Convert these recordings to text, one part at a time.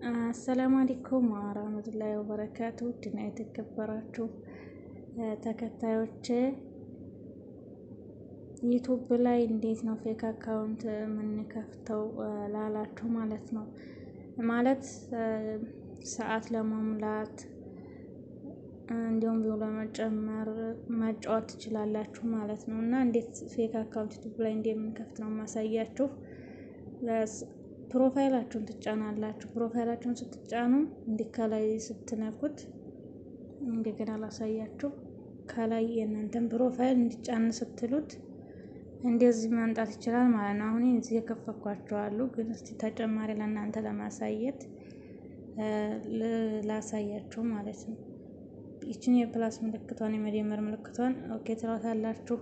አሰላሙ አለይኩም ወራህመቱላሂ ወበረካቱ። ድና የተከበራችሁ ተከታዮች ዩቲዩብ ላይ እንዴት ነው ፌክ አካውንት የምንከፍተው ላላችሁ ማለት ነው። ማለት ሰዓት ለመሙላት እንዲሁም ቪው ለመጨመር መጫወት ትችላላችሁ ማለት ነው። እና እንዴት ፌክ አካውንት ዩቲዩብ ላይ እንደምንከፍት ነው ማሳያችሁ። ፕሮፋይላችሁን ትጫናላችሁ። ፕሮፋይላችሁን ስትጫኑ እንዲህ ከላይ ስትነኩት እንደገና ላሳያችሁ። ከላይ የእናንተን ፕሮፋይል እንዲጫን ስትሉት እንደዚህ ማምጣት ይችላል ማለት ነው። አሁን እዚህ የከፈኳቸው አሉ፣ ግን እስቲ ተጨማሪ ለእናንተ ለማሳየት ላሳያችሁ ማለት ነው። ይችን የፕላስ ምልክቷን የመደመር ምልክቷን ኦኬ ትላታላችሁ።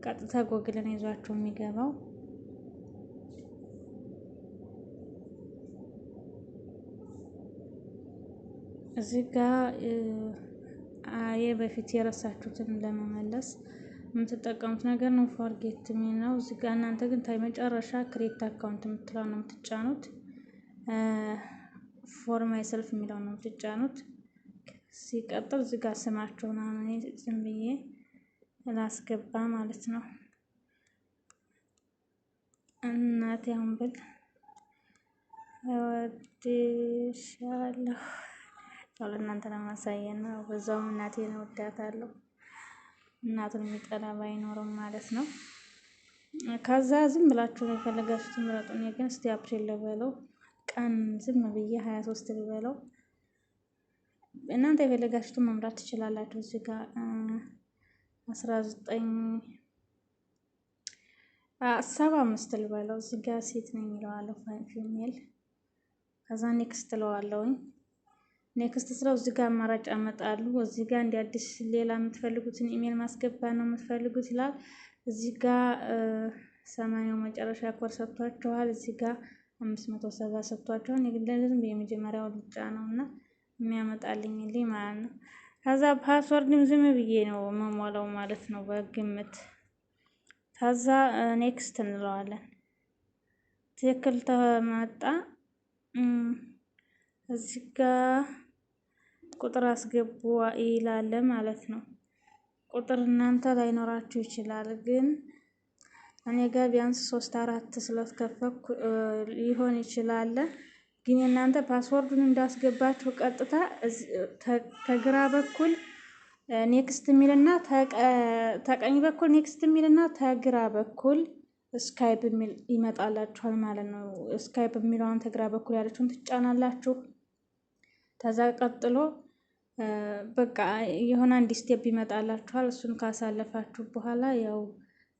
ቀጥታ ጎግልን ይዟችሁ የሚገባው እዚህ ጋር የበፊት የረሳችሁትን ለመመለስ የምትጠቀሙት ነገር ነው። ፎርጌት የሚል ነው። እዚህ ጋር እናንተ ግን መጨረሻ ክሬት አካውንት የምትለው ነው የምትጫኑት። ፎር ማይ ሰልፍ የሚለው ነው የምትጫኑት። ሲቀጥል እዚህ ጋር ስማችሁን አሁን ዝም ብዬ ላስገባ ማለት ነው። እናቴ አሁን ብል እወድሻለሁ ለእናንተ ለማሳየት ነው። በዛውም እናቴን እወዳታለሁ። እናቱን የሚጠላ ባይኖርም ማለት ነው። ከዛ ዝም ብላችሁ ነው የፈለጋችሁትን ምረጡ። እኔ ግን እስቲ አፕሪል ልበለው፣ ቀን ዝም ብዬ 23 ልበለው። እናንተ የፈለጋችሁትን መምራት ትችላላችሁ። እዚህ ጋር 1975 ልበለው። እዚህ ጋር ሴት ነው የሚለዋለሁ ፊሜል። ከዛ ኔክስት ለዋለሁኝ። ኔክስት ስለው እዚህ ጋር አማራጭ አመጣሉ። እዚህ ጋር እንደ አዲስ ሌላ የምትፈልጉትን ኢሜል ማስገባት ነው የምትፈልጉት ይላል። እዚህ ጋር 80 መጨረሻ ኮድ ሰጥቷቸዋል። እዚህ ጋር 570 ሰጥቷቸዋል። የግለልም የመጀመሪያው ልጫ ነውና የሚያመጣልኝ ማለት ነው። ከዛ ፓስወርድም ዝም ብዬ ነው መሟላው ማለት ነው በግምት። ከዛ ኔክስት እንለዋለን። ትክክል ተመጣ እዚህ ጋር ቁጥር አስገቡ ይላል ማለት ነው። ቁጥር እናንተ ላይኖራችሁ ይችላል፣ ግን እኔ ጋር ቢያንስ 3-4 ስለከፈትኩ ሊሆን ይችላል። ግን እናንተ ፓስወርዱን እንዳስገባችሁ ቀጥታ ከግራ በኩል ኔክስት የሚልና ተቀኝ በኩል ኔክስት የሚልና ተግራ በኩል ስካይፕ የሚል ይመጣላችኋል ማለት ነው። ስካይፕ የሚለውን ተግራ በኩል ያለችውን ትጫናላችሁ። ከዛ ቀጥሎ በቃ የሆነ አንድ ስቴፕ ይመጣላችኋል። እሱን ካሳለፋችሁ በኋላ ያው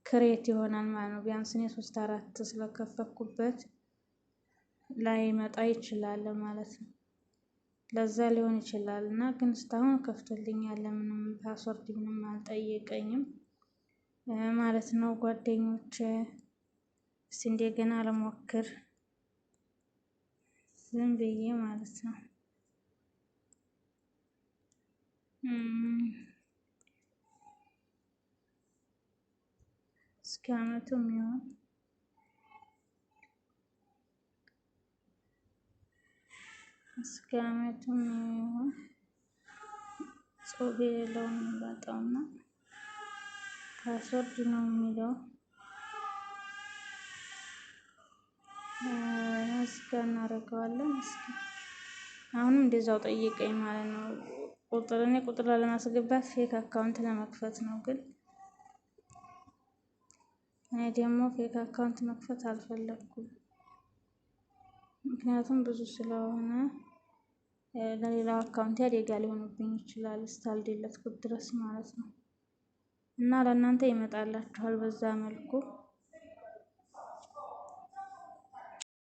ክሬት ይሆናል ማለት ነው። ቢያንስ እኔ 3-4 ስለከፈትኩበት ላይ መጣ ይችላል ማለት ነው። ለዛ ሊሆን ይችላል እና ግን እስካሁን ከፍቶልኛል። ምንም ፓስወርድ ምንም አልጠየቀኝም ማለት ነው። ጓደኞቼ እስቲ እንደገና ልሞክር ዝም ብዬ ማለት ነው። እስከ አመቱ የሚሆን ጽሁፍ የሌለውን የሚመጣውና ፓስወርድ ነው የሚለው። እስኪ እናደርገዋለን። እስኪ አሁንም እንደዛው ጠይቀኝ ማለት ነው። ቁጥር ለማስገባት ፌክ አካውንት ለመክፈት ነው። ግን እኔ ደግሞ ፌክ አካውንት መክፈት አልፈለኩም፣ ምክንያቱም ብዙ ስለሆነ ለሌላው አካውንት አደጋ ሊሆንብኝ ይችላል እስካልደለትኩት ድረስ ማለት ነው። እና ለእናንተ ይመጣላችኋል በዛ መልኩ